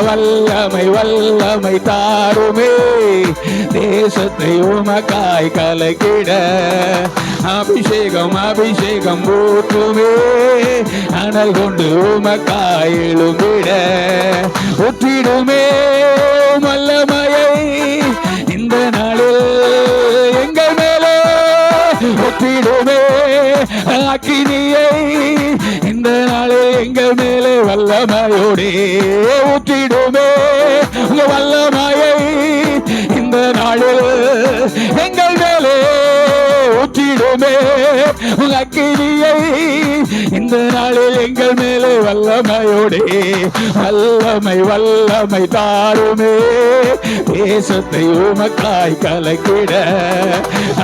வல்லமை வல்லமை தாருமே, தேசத்தை உமக்காய் கலக்கிட. அபிஷேகம் அபிஷேகம் ஊற்றுமே, அனல் கொண்டு உமக்காய் எழும்பிட. ஊற்றிடுமே வல்லமையை இந்த நாளில் எங்கள் மேலே, ஊற்றிடுமே அக்கினியை இந்த நாளில் எங்கள் மேலே வல்லமையோடே. ஊற்றிடுமே உங்க வல்லமையை இந்த நாளில் எங்கள் மேலே, ஊற்றிடுமே தாருமே அக்கினியை இந்த நாளில் எங்கள் மேலே வல்லமையோடே வல்லமை தாருமே. தேசத்தை உமக்காய் கலக்கிட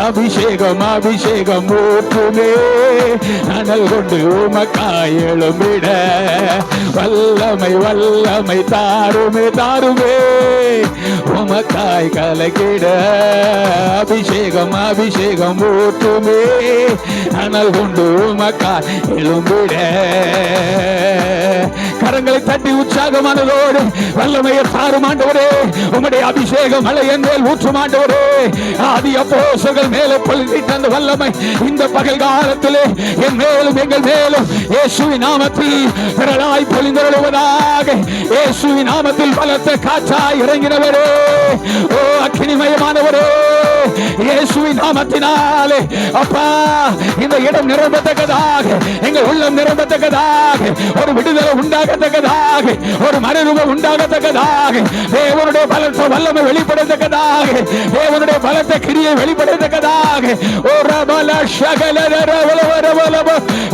அபிஷேகம் ஊற்றுமே. அனல் கொண்டு உமக்காய் எழும்பிட வல்லமை தாருமே உமக்காய் கலக்கிட அபிஷேகம் ஊற்றுமே. அனல் கொண்டு உமக்காய் எழும்பிட. கரங்களை தட்டி உற்சாகமானதோடு வல்லமையை தாரும் ஆண்டவரே. உம்முடைய அபிஷேகம் மலை என் மேல் ஊற்றும் ஆண்டவரே. ஆதி அப்போஸ்தலர்கள் மேலே பொழிந்த அந்த வல்லமை இந்த பகல் காலத்திலே என் மேலும் எங்கள் மேலும் இயேசுவின் நாமத்தில் திரளாய் பொழிந்தருளுவதாக. இயேசுவின் நாமத்தில் பலத்த காற்றாய் இறங்கினவரே, ஓ அக்கினிமயமானவரே, இயேசுவின் நாமத்தினாலே அப்பா இந்த இடம் நிரம்பத்தக்கதாக, எங்கள் உள்ளம் நிரம்பத்தக்கதாக, ஒரு விடுதலை உண்டாகத்தக்கதாக, ஒரு மனரூபம் உண்டாகத்தக்கதாக, தேவனுடைய பலத்த வல்லமை வெளிப்படத்தக்கதாக, தேவனுடைய பலத்த கிரியை வெளிப்படத்தக்கதாக. ஓ ரபல ஷகலரவலவரவலவ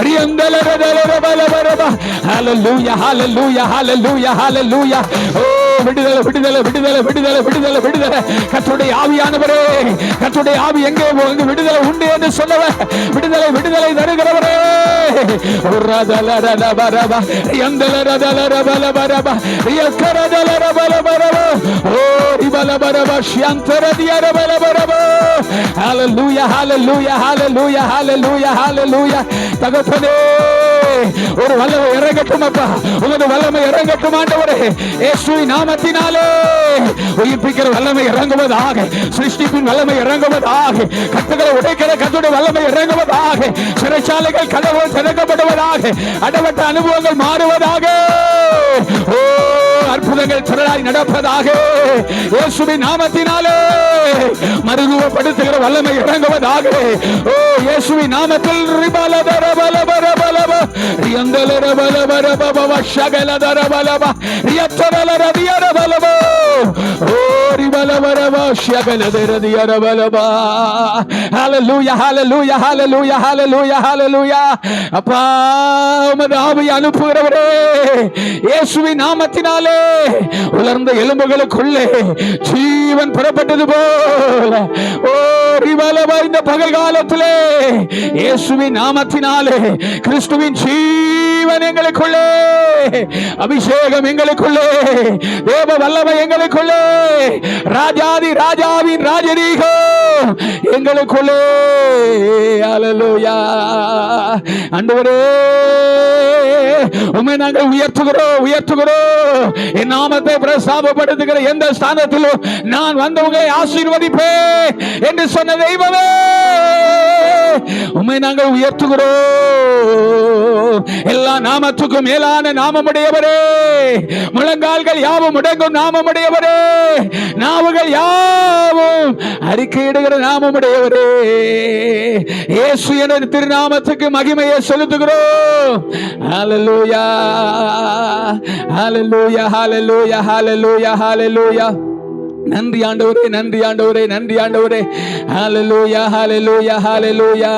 ரியந்தலரவலவரவ. ஹல்லேலூயா ஹல்லேலூயா ஹல்லேலூயா ஹல்லேலூயா. ஓ விடுதலை விடுதலை விடுதலை விடுதலை விடுதலை விடுதலை. கர்த்தருடைய ஆவியானவரே, கர்த்தருடைய ஆவி எங்கே விடுதலை உண்டு என்று சொன்னவர், விடுதலை விடுதலை தருகிறவரே. தகப்பனே ஒரு வல்லமை இறங்கட்டும் அப்பா, உமது வல்லமை இறங்கட்டும் ஆண்டவரே. இயேசுவின் நாமத்தினாலே உயிர்ப்பிக்கிற வல்லமை இறங்குவதாக, சிருஷ்டிப்பின் வல்லமை இறங்குவதாக, கட்டுகளை உடைக்கிற கட்டுடைய வல்லமை இறங்குவதாக, சிறைச்சாலைகள் கதவுகள் திறக்கப்படுவதாக, அடவட்ட அனுபவங்கள் மாறுவதாக, ஓ அற்புதங்கள் திரளாய் நடப்பதாக. இயேசுவின் நாமத்தினாலே மறுரூபப்படுத்துகிற வல்லமை இறங்குவதாக. ஓ இயேசுவின் நாமத்தில் அப்பா உமது ஆவியை அனுப்புகிறவரே, இயேசுவின் நாமத்தினாலே உலர்ந்த எலும்புகளுக்குள்ளே ஜீவன் புறப்பட்டது போல, ஓ ரிவலவா இந்த பகல் காலத்திலே இயேசுவின் நாமத்தினாலே கிறிஸ்துவின் ஜீவன் எங்களுக்குள்ளே, அபிஷேகம் எங்களுக்குள்ளே, தேவ வல்லமை எங்களுக்குள்ளே, ராஜாதி ராஜாவின் ராஜரீகம் எங்களுக்குள்ளே. ஹல்லேலூயா. ஆண்டவரே உம்மை நாங்கள் உயர்த்துகிறோம். என் நாமத்தை பிரஸ்தாபப்படுத்துகிற எந்த ஸ்தானத்திலும் நான் வந்தவங்களை ஆசீர்வதிப்பேன் என்று சொன்ன தெய்வமே, உம்மை நாங்கள் உயர்த்துகிறோம். எல்லா நாமத்துக்கும் மேலான நாமமுடையவரே, முழங்கால்கள் யாவும் முடங்கும் நாமமுடையவரே, நாவுகள் யாவும் அறிக்கையிடுகிற நாமமுடையவரே, இயேசு என்ற திருநாமத்துக்கு மகிமையை செலுத்துகிறோம். ஹல்லேலூயா ஹல்லேலூயா ஹல்லேலூயா ஹல்லேலூயா ஹல்லேலூயா. நன்றி ஆண்டவரே, நன்றி ஆண்டவரே, நன்றி ஆண்டவரே. ஹல்லேலூயா ஹல்லேலூயா ஹல்லேலூயா.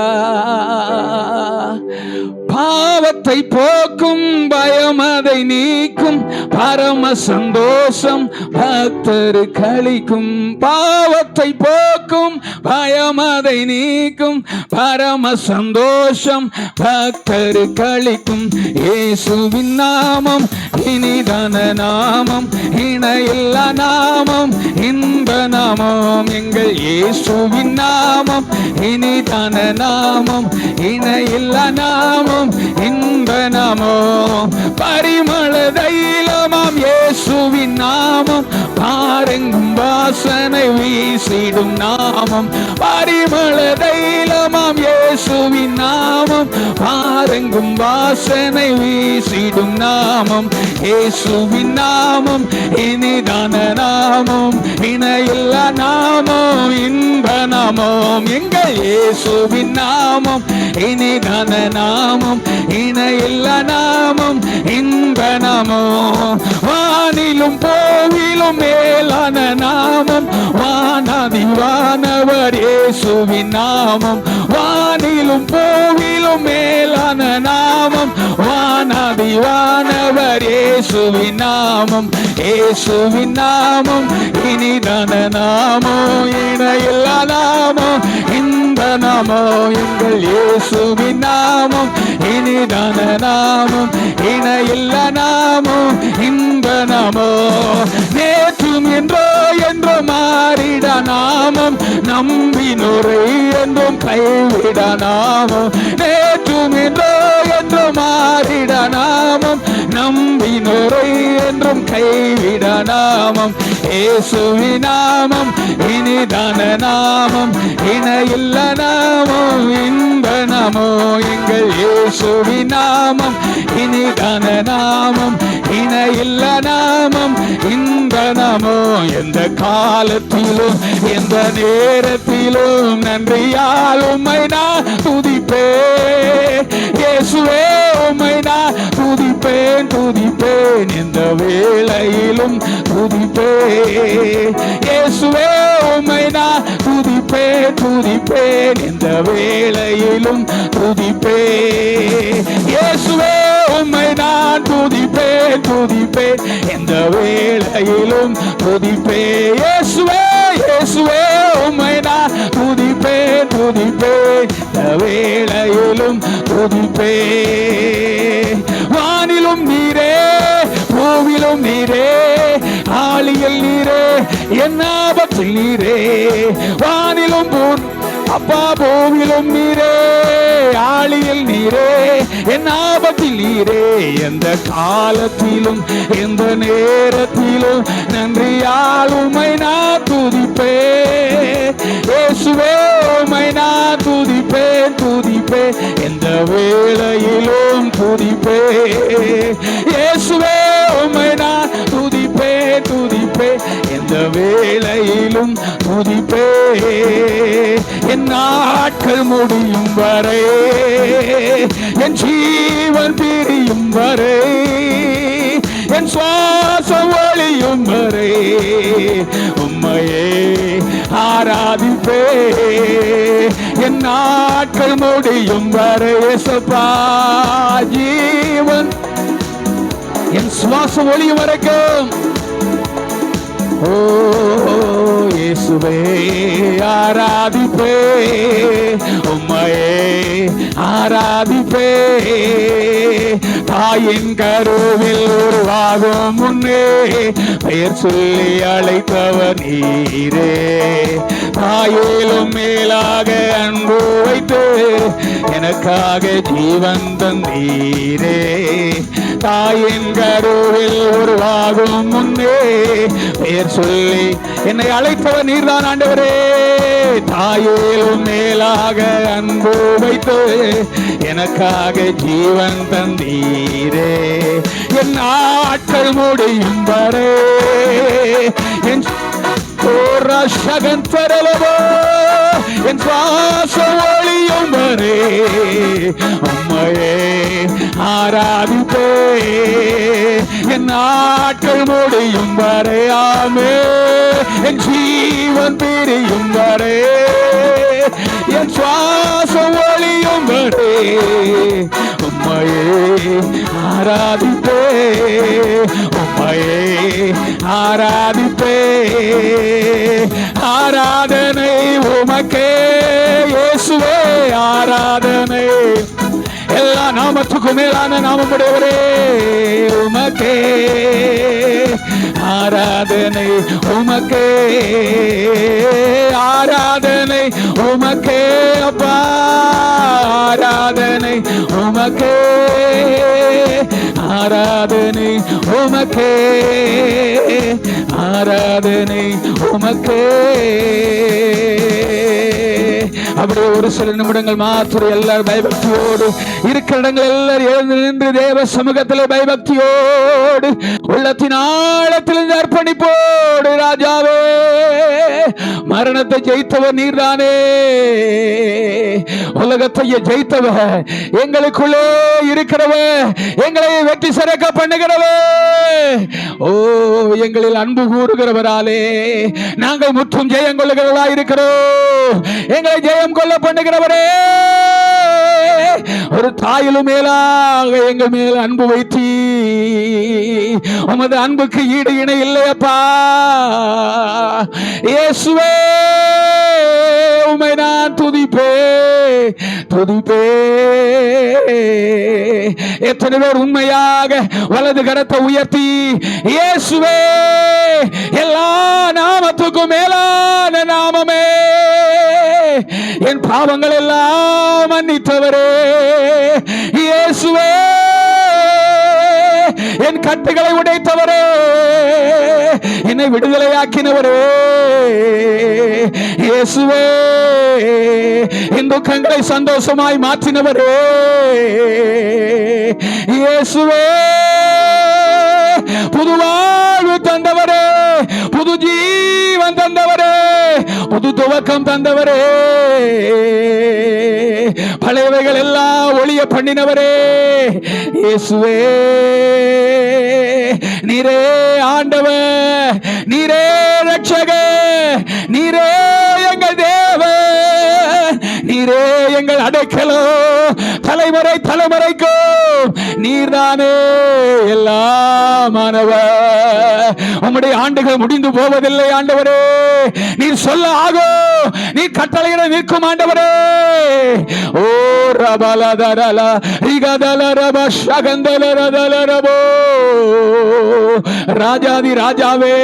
பாவத்தை போக்கும் பயம் அதை நீக்கும் பரம சந்தோஷம் பக்தரு களிக்கும். பாவத்தை போக்கும் பயம் அதை நீக்கும் பரம சந்தோஷம் பக்தரு களிக்கும். இயேசுவின் நாமம் இனிதான நாமம், இணையில்லா நாமம், இன்ப நாமம். எங்கள் இயேசுவின் நாமம் இனிதான நாமம், இணையில்லா நாமம், இன்ப நாமம். பரிமள தைலமாம் இயேசுவின் நாமம், பாரெங்கும் வாசனை வீசிடும் நாமம். பரிமள தைலமாம் இயேசுவின் நாமம், பாரெங்கும் வாசனை வீசிடும் நாமம். இயேசுவின் நாமம் இனிதான நாமம், இணையில்லா நாமம், இன்ப நாமம். எங்கள் இயேசுவின் நாமம் இனிதான நாமம், இணையில்லா நாமம், இன்ப நாமம். வானிலும் போவிலும் மேலான நாமம், வானாதி வானவர் இயேசுவின் நாமம். வானிலும் வானிலும் பூவிலும் மேலான நாமம், வானாதி வானவர் இயேசுவின் நாமம், இயேசுவின் நாமம் இனிதான நாமோ, இணையில்லா நாமோ இந்த நாமோ, எங்கள் இயேசுவின் நாமம் இனிதான நாமம், இணையில்லா நாமோ இந்த நாமோ. நேற்றும் என்றோ என்றோ மாறிட நாமம், நம்பினோரை என்றும் கைவிட நாமம். நேற்றும் என்றோ என்றோ மாறிட நாமம், நம்பினோரை என்றும் கைவிட நாமம். இயேசுவின் நாமம் இனிதான நாமம், இணையில்ல நாமம் இந்த நாமோ, எங்கள் இயேசுவின் நாமம் இனிதான நாமம், இணையில்ல நாமம் இந்த நாமோ. எந்த காலத்திலும் எந்த நேரத்திலும் நன்றியால் உம்மை நான் துதிப்பேன். இயேசுவே உம்மை நான் துதிப்பேன், துதிப்பேன் எந்த வேளையிலும் துதிப்பேன். இயேசுவே உம்மை நான் துதிப்பேன், துதிப்பேன் எந்த வேளையிலும் துதிப்பேன். இயேசுவே உம்மை நான் துதிப்பேன், துதிப்பேன் எந்த வேளையிலும் துதிப்பேன். இயேசுவே இயேசுவே உம்மை நான் துதிப்பேன், துதிப்பேன் எந்த வேளையிலும் துதிப்பேன். வானிலும் நீரே பூவிலும் நீரே, ஆழியில் நீரே என் ஆபத்தில் நீரே. வானிலும் அப்பா பூவிலும் நீரே, ஆழியில் நீரே என் ஆபத்தில் நீரே. எந்த காலத்திலும் எந்த நேரத்திலும் நன்றியால் உம்மை நான் துதிப்பேன். இயேசுவே உம்மை நான் துதிப்பேன், துதிப்பேன் எந்த வேளையிலும் துதிப்பேன். இயேசுவே உம்மை நான் துதிப்பேன், துதிப்பேன் எந்த வேளையிலும் துதிப்பேன். என் நாட்கள் முடியும் வரை, என் ஜீவன் பிரியும் வரை, என் சுவாசம் ஒளியும் வரை உம்மையே ஆராதிப்பே. என் நாட்கள் முடியும் வரை இயேசுப்பா, ஜீவன் என் சுவாசம் ஒளியும் வரைக்கும் ஓ இயேசுவே ஆராதிப்பே, உம்மையே ஆராதிப்பே. தாயின் கருவில் உருவாகும் முன்னே பெயர் சொல்லி அழைத்தவர் நீரே. தாயிலும் மேலாக அன்பு வைத்து எனக்காக ஜீவன் தந்தீரே. தாயின் கருவில் உருவாகும் முன்னே பெயர் சொல்லி என்னை அழைத்தவர் நீர்தான் ஆண்டவரே. தாயிலும் மேலாக அன்பு வைத்து எனக்காக ஜீவன் தந்தீரே. என் நாட்கள் முடியும் வரை, என் என் சுவாசம் ஒளியும் வரை உம்மையே ஆராதிப்பே. என் நாட்கள் முடியும் வரை ஆமே, என் ஜீவன் பிரியும் வரை, என் சுவாசம் ஒளியும் வரை உம்மையே ஆராதிப்பே, உம்மையே ஆராதிப்பே. ஆராதனை உமக்கே இயேசுவே, ஆராதனை எல்லா நாமத்துக்கும் மேலான நாமமுடையவரே உமக்கே. ஆராதனை உமக்கே, ஆராதனை உமக்கே அப்பா, ஆராதனை உமக்கே, ஆராதனை உமக்கே, ஆராதனை உமக்கே. அப்படியே ஒரு சில நிமிடங்கள் மாத்திரம் எல்லாரும் பயபக்தியோடு இருக்கிற இடங்கள் எல்லாரும் எழுந்து நின்று தேவ சமூகத்தில் பயபக்தியோடு உள்ளத்தின் ஆழத்தில் அர்ப்பணிப்போடு, ராஜாவே மரணத்தை ஜெயித்தவர் நீர்தானே, உலகத்தையே ஜெயித்தவர், எங்களுக்குள்ளே இருக்கிறவர், எங்களை வெற்றி சிறக்க பண்ணுகிறவர், ஓ எங்களில் அன்பு கூறுகிறவராலே நாங்கள் முற்றும் ஜெயம் கொள்ளுகிறவர்களாய் இருக்கிறோம். எங்களை ஜெயம் கொள்ள பண்ணுகிறவரே ஒரு தாயிலும் மேலாக எங்கள் மேல் அன்பு வைத்தி உமது அன்புக்கு ஈடு இணை இல்லையப்பா. இயேசுவே உம்மை நான் துதிப்பே. எத்தனை பேர் உண்மையாக வலது கரத்தை உயர்த்தி இயேசுவே எல்லா நாமத்துக்கும் மேலான நாமமே, என் பாவங்கள் எல்லாம் மன்னித்தவரே, இயேசுவே என் கட்டுகளை உடைத்தவரே, என்னை விடுதலையாக்கினவரே, இயேசுவே என் துக்கங்களை சந்தோஷமாய் மாற்றினவரே, இயேசுவே புது வாழ்வு தந்தவரே, புது ஜீவன் தந்தவரே, புது துவக்கம் தந்தவரே, பழையவைகள் எல்லாம் ஒளிய பண்ணினவரே, இயேசுவே நீரே ஆண்டவர், நீரே ரட்சகர், நீரே எங்கள் தேவன், நீரே எங்கள் அடைக்கலம், தலைமுறை தலைமுறைக்கும் நீர்தானே எல்லாமானவர். உம்முடைய ஆண்டுகள் முடிந்து போவதில்லை ஆண்டவரே, நீர் சொல்ல ஆகும், நீர் கட்டளையிட நிற்கும் ஆண்டவரே. ஓ ரபலதரல ரிகதலரப ஷகந்தலரதலரபோ, ராஜாதி ராஜாவே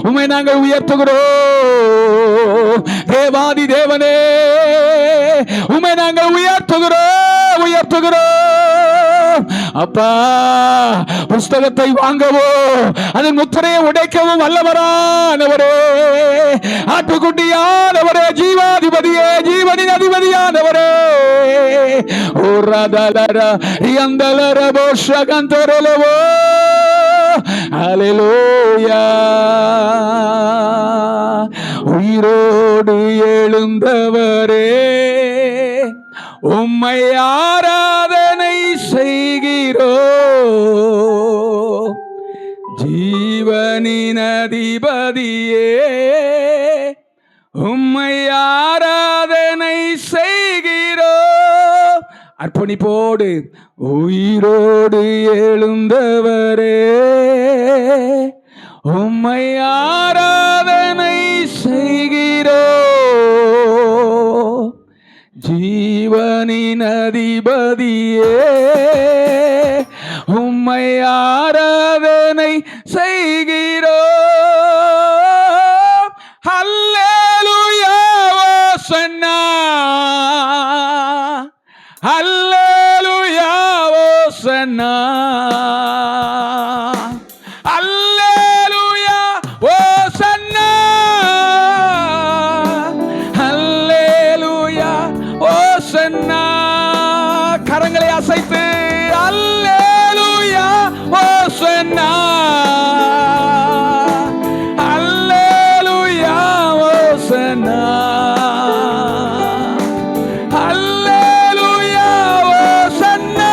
உம்மை நாங்கள் உயர்த்துகிறோம். தேவாதி தேவனே உம்மை நாங்கள் உயர்த்துகிறோம். அப்பா, புஸ்தகத்தை வாங்கவோ அதன் முத்திரையை உடைக்கவும் வல்லவரானவரே, ஆட்டுக்குட்டியானவரே, ஜீவாதிபதியே, ஜீவனின் அதிபதியானவரே, அல்லேலூயா. உயிரோடு எழுந்தவரே உம்மை ஆராதனை செய்கிறோ, ஜீவனின் அதிபதியே உம்மை ஆராதனை செய்கிறோ. அர்ப்பணிப்போடு உயிரோடு எழுந்தவரே உம்மை ஆராதனை செய்கிறோ, ஜீவனின் அதிபதியே உம்மை ஆராதனை செய்கிறோ. அல்லேலூயா ஓசன்னா, அல்லேலூயா ஓசன்னா, அல்லேலூயா ஓசன்னா, அல்லேலூயா ஓசன்னா. கரங்களை அசைத்து அல்லேலூயா ஓசன்னா, அல்லேலூயா ஓசன்னா, அல்லேலூயா ஓசன்னா,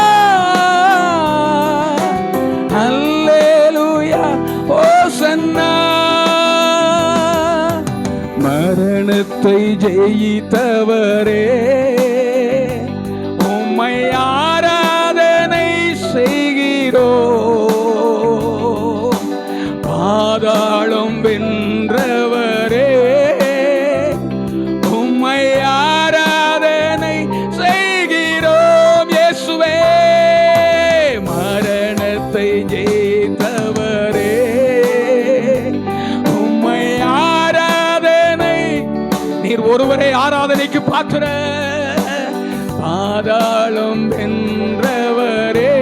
அல்லேலூயா ஓசன்னா. மரணத்தை ஜெயித்தவரே உம்மை ஆராதனை செய்கிறோ, பாதாளம் வென்றவரே உம்மை ஆராதனை செய்கிறோம். இயேசுவே மரணத்தை ஜெயித்தவரே உம்மை ஆராதனை, நீர் ஒருவரே ஆராதனைக்கு பாத்திரர். பாதாளம் வென்றவரே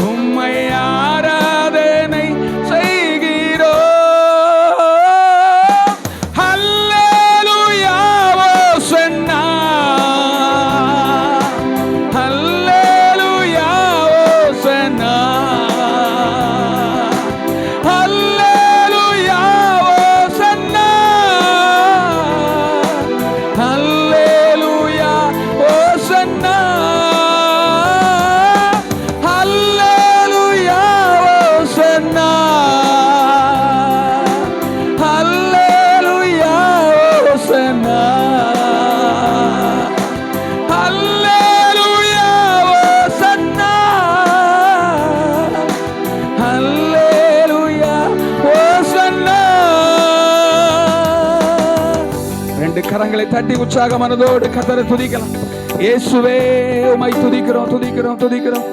உம்மை ஆராதனை செய்கிறோ, அல்லேலூயா ஓசன்னா, அல்லேலூயா ஓசன்னா, அல்லேலூயா ஓசன்னா, அல்லேலூயா ஓசன்னா. ரெண்டு கரங்களை தட்டி உற்சாக மனதோடு கர்த்தரை துதிக்கலாம். இயேசுவே உம்மை துதிக்கிறோம் துதிக்கிறோம் துதிக்கிறோம்.